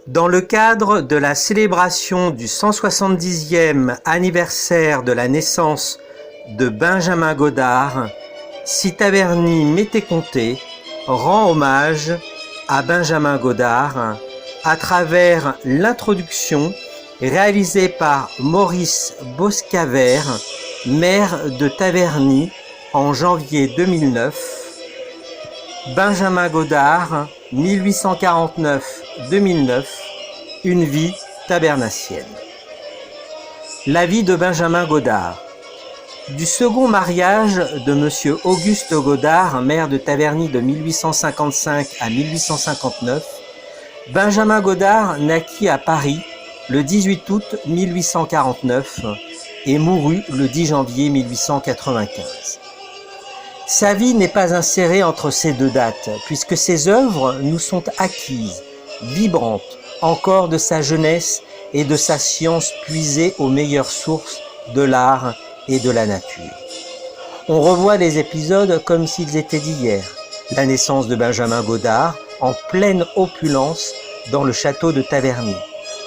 Dans le cadre de la célébration du 170e anniversaire de la naissance de Benjamin Godard, Sitaverny Météconté rend hommage à Benjamin Godard à travers l'introduction réalisée par Maurice Boscavert, maire de Taverny en janvier 2009. Benjamin Godard, 1849-2009, une vie tabernacienne. La vie de Benjamin Godard. Du second mariage de Monsieur Auguste Godard, maire de Taverny de 1855 à 1859, Benjamin Godard naquit à Paris le 18 août 1849 et mourut le 10 janvier 1895. Sa vie n'est pas insérée entre ces deux dates, puisque ses œuvres nous sont acquises, vibrantes, encore de sa jeunesse et de sa science puisée aux meilleures sources de l'art et de la nature. On revoit les épisodes comme s'ils étaient d'hier. La naissance de Benjamin Godard, en pleine opulence, dans le château de Taverny.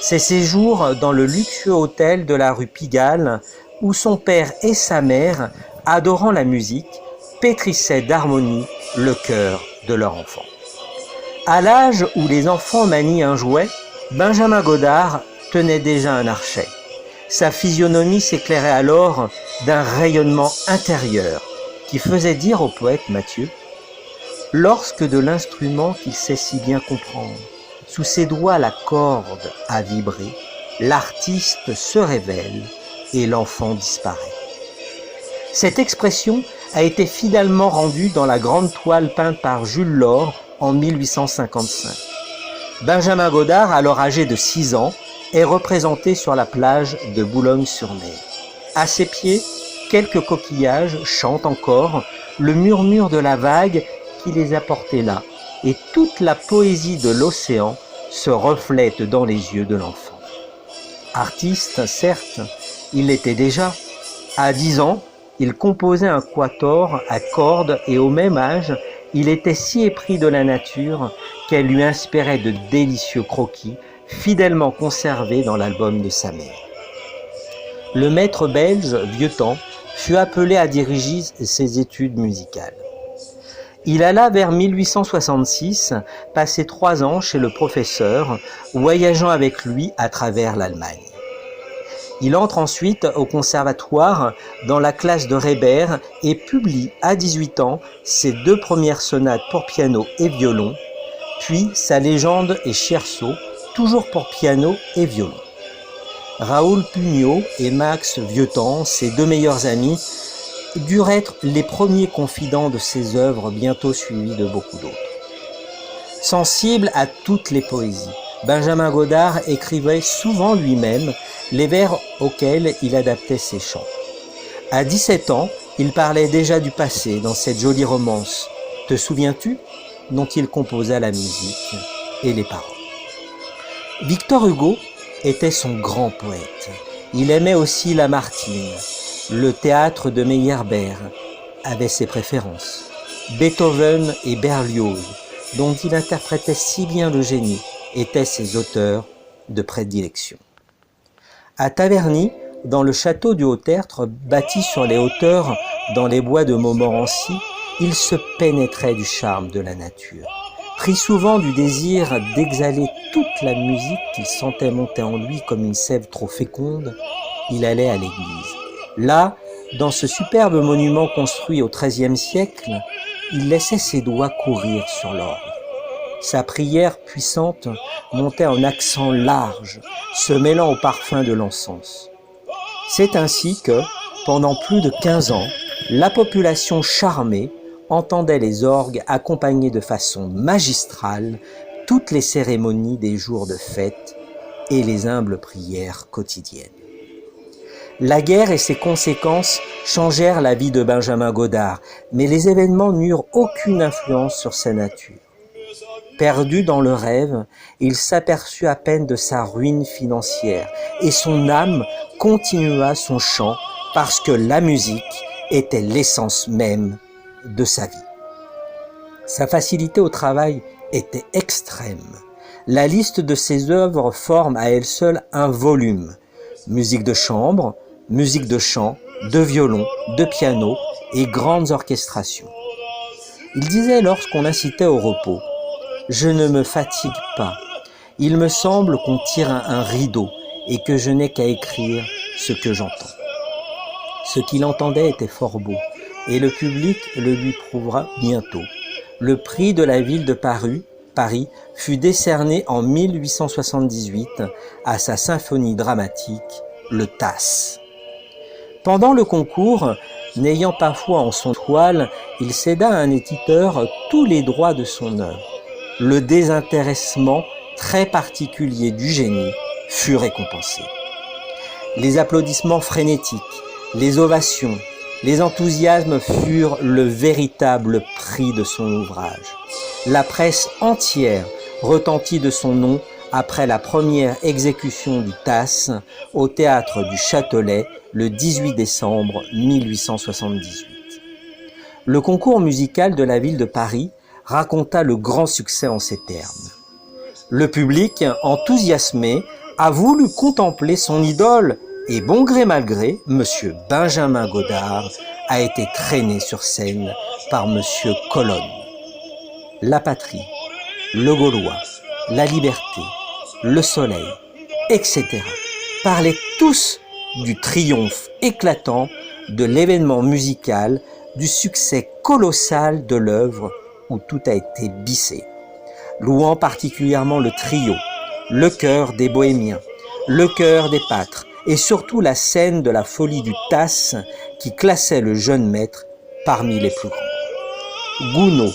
Ses séjours dans le luxueux hôtel de la rue Pigalle, où son père et sa mère, adorant la musique, pétrissaient d'harmonie le cœur de leur enfant. À l'âge où les enfants manient un jouet, Benjamin Godard tenait déjà un archet. Sa physionomie s'éclairait alors d'un rayonnement intérieur qui faisait dire au poète Mathieu « Lorsque de l'instrument qu'il sait si bien comprendre, sous ses doigts la corde a vibré, l'artiste se révèle et l'enfant disparaît. » Cette expression a été fidèlement rendue dans la grande toile peinte par Jules Laure en 1855. Benjamin Godard, alors âgé de 6 ans, est représenté sur la plage de Boulogne-sur-Mer. À ses pieds, quelques coquillages chantent encore le murmure de la vague qui les a portés là, et toute la poésie de l'océan se reflète dans les yeux de l'enfant. Artiste, certes, il l'était déjà. À 10 ans, il composait un quatuor à cordes et au même âge, il était si épris de la nature qu'elle lui inspirait de délicieux croquis fidèlement conservés dans l'album de sa mère. Le maître belge, Vieuxtemps, fut appelé à diriger ses études musicales. Il alla vers 1866 passer 3 ans chez le professeur, voyageant avec lui à travers l'Allemagne. Il entre ensuite au conservatoire dans la classe de Reber et publie à 18 ans ses 2 premières sonates pour piano et violon, puis sa Légende et Scherzo, toujours pour piano et violon. Raoul Pugnot et Max Vieuxtemps, ses 2 meilleurs amis, durent être les premiers confidents de ses œuvres, bientôt suivis de beaucoup d'autres. Sensible à toutes les poésies, Benjamin Godard écrivait souvent lui-même les vers auxquels il adaptait ses chants. À 17 ans, il parlait déjà du passé dans cette jolie romance « Te souviens-tu » dont il composa la musique et les paroles. Victor Hugo était son grand poète. Il aimait aussi Lamartine. Le théâtre de Meyerbeer avait ses préférences. Beethoven et Berlioz, dont il interprétait si bien le génie, étaient ses auteurs de prédilection. À Taverny, dans le château du Haut-Tertre, bâti sur les hauteurs dans les bois de Montmorency, il se pénétrait du charme de la nature. Pris souvent du désir d'exhaler toute la musique qu'il sentait monter en lui comme une sève trop féconde, il allait à l'église. Là, dans ce superbe monument construit au XIIIe siècle, il laissait ses doigts courir sur l'orgue. Sa prière puissante montait en accents larges, se mêlant au parfum de l'encens. C'est ainsi que, pendant plus de 15 ans, la population charmée entendait les orgues accompagner de façon magistrale toutes les cérémonies des jours de fête et les humbles prières quotidiennes. La guerre et ses conséquences changèrent la vie de Benjamin Godard, mais les événements n'eurent aucune influence sur sa nature. Perdu dans le rêve, il s'aperçut à peine de sa ruine financière et son âme continua son chant parce que la musique était l'essence même de sa vie. Sa facilité au travail était extrême. La liste de ses œuvres forme à elle seule un volume. Musique de chambre, musique de chant, de violon, de piano et grandes orchestrations. Il disait lorsqu'on incitait au repos: « Je ne me fatigue pas. Il me semble qu'on tire un rideau et que je n'ai qu'à écrire ce que j'entends. » Ce qu'il entendait était fort beau, et le public le lui prouvera bientôt. Le prix de la ville de Paris fut décerné en 1878 à sa symphonie dramatique, le Tasse. Pendant le concours, n'ayant pas foi en son toile, il céda à un éditeur tous les droits de son œuvre. Le désintéressement très particulier du génie fut récompensé. Les applaudissements frénétiques, les ovations, les enthousiasmes furent le véritable prix de son ouvrage. La presse entière retentit de son nom après la première exécution du Tasse au théâtre du Châtelet le 18 décembre 1878. Le concours musical de la ville de Paris raconta le grand succès en ces termes. Le public, enthousiasmé, a voulu contempler son idole et bon gré mal gré, M. Benjamin Godard a été traîné sur scène par M. Colonne. La patrie, le Gaulois, la liberté, le soleil, etc. parlaient tous du triomphe éclatant de l'événement musical, du succès colossal de l'œuvre où tout a été bissé, louant particulièrement le trio, le chœur des bohémiens, le chœur des pâtres et surtout la scène de la folie du Tasse qui classait le jeune maître parmi les plus grands. Gounod,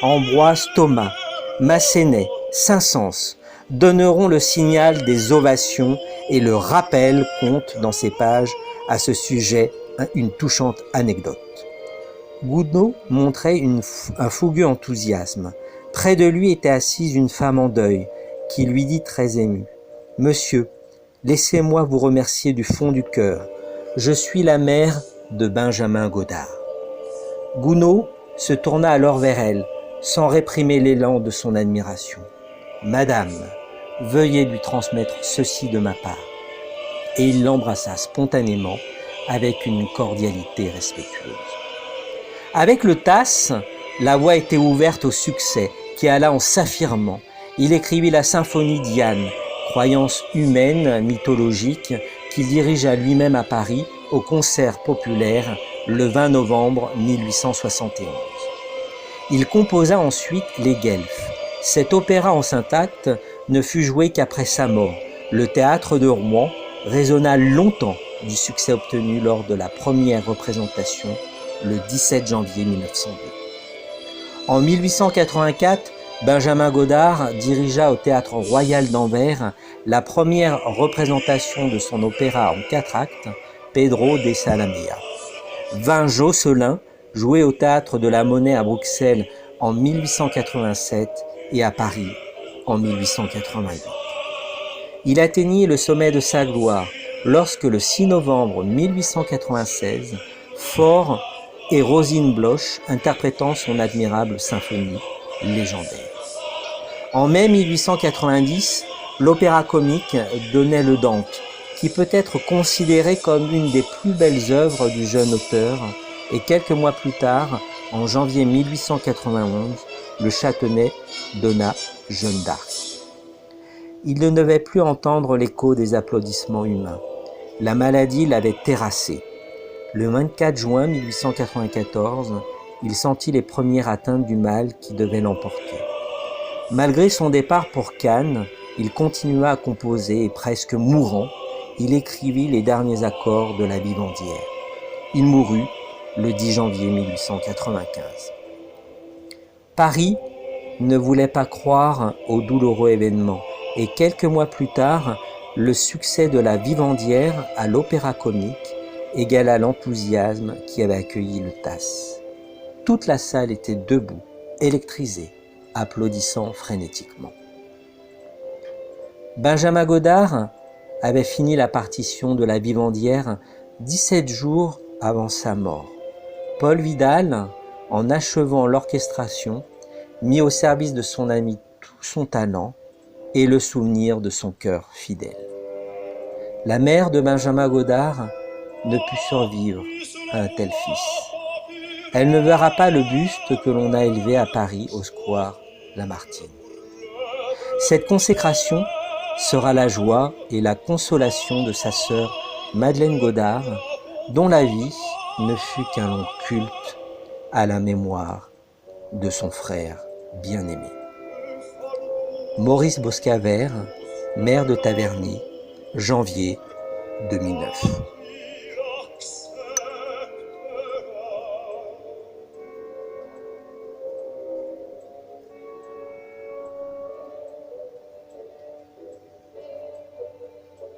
Ambroise Thomas, Massenet, Saint-Saëns donneront le signal des ovations et le rappel compte dans ses pages à ce sujet une touchante anecdote. Gounod montrait un fougueux enthousiasme. Près de lui était assise une femme en deuil qui lui dit très émue: « Monsieur, laissez-moi vous remercier du fond du cœur. Je suis la mère de Benjamin Godard. » Gounod se tourna alors vers elle, sans réprimer l'élan de son admiration. « Madame, veuillez lui transmettre ceci de ma part. » Et il l'embrassa spontanément avec une cordialité respectueuse. Avec le Tasse, la voie était ouverte au succès qui alla en s'affirmant. Il écrivit la symphonie Diane, croyance humaine, mythologique, qu'il dirigea lui-même à Paris au concert populaire le 20 novembre 1871. Il composa ensuite les Guelfes. Cet opéra en 5 actes ne fut joué qu'après sa mort. Le théâtre de Rouen résonna longtemps du succès obtenu lors de la première représentation le 17 janvier 1902. En 1884, Benjamin Godard dirigea au Théâtre Royal d'Anvers la première représentation de son opéra en 4 actes, Pedro de Salamea. Vin Josselin joué au Théâtre de la Monnaie à Bruxelles en 1887 et à Paris en 1888. Il atteignit le sommet de sa gloire lorsque le 6 novembre 1896, Faure et Rosine Bloch interprétant son admirable symphonie légendaire. En mai 1890, l'opéra comique donnait le Dante, qui peut être considéré comme une des plus belles œuvres du jeune auteur, et quelques mois plus tard, en janvier 1891, le Châtenay donna Jeanne d'Arc. Il ne devait plus entendre l'écho des applaudissements humains. La maladie l'avait terrassé. Le 24 juin 1894, il sentit les premières atteintes du mal qui devait l'emporter. Malgré son départ pour Cannes, il continua à composer et presque mourant, il écrivit les derniers accords de la Vivandière. Il mourut le 10 janvier 1895. Paris ne voulait pas croire au douloureux événement et quelques mois plus tard, le succès de la Vivandière à l'Opéra Comique égala l'enthousiasme qui avait accueilli le Tasse. Toute la salle était debout, électrisée, applaudissant frénétiquement. Benjamin Godard avait fini la partition de la Vivandière 17 jours avant sa mort. Paul Vidal, en achevant l'orchestration, mit au service de son ami tout son talent et le souvenir de son cœur fidèle. La mère de Benjamin Godard ne put survivre à un tel fils. Elle ne verra pas le buste que l'on a élevé à Paris au square Lamartine. Cette consécration sera la joie et la consolation de sa sœur Madeleine Godard, dont la vie ne fut qu'un long culte à la mémoire de son frère bien-aimé. Maurice Boscavert, maire de Taverny, janvier 2009.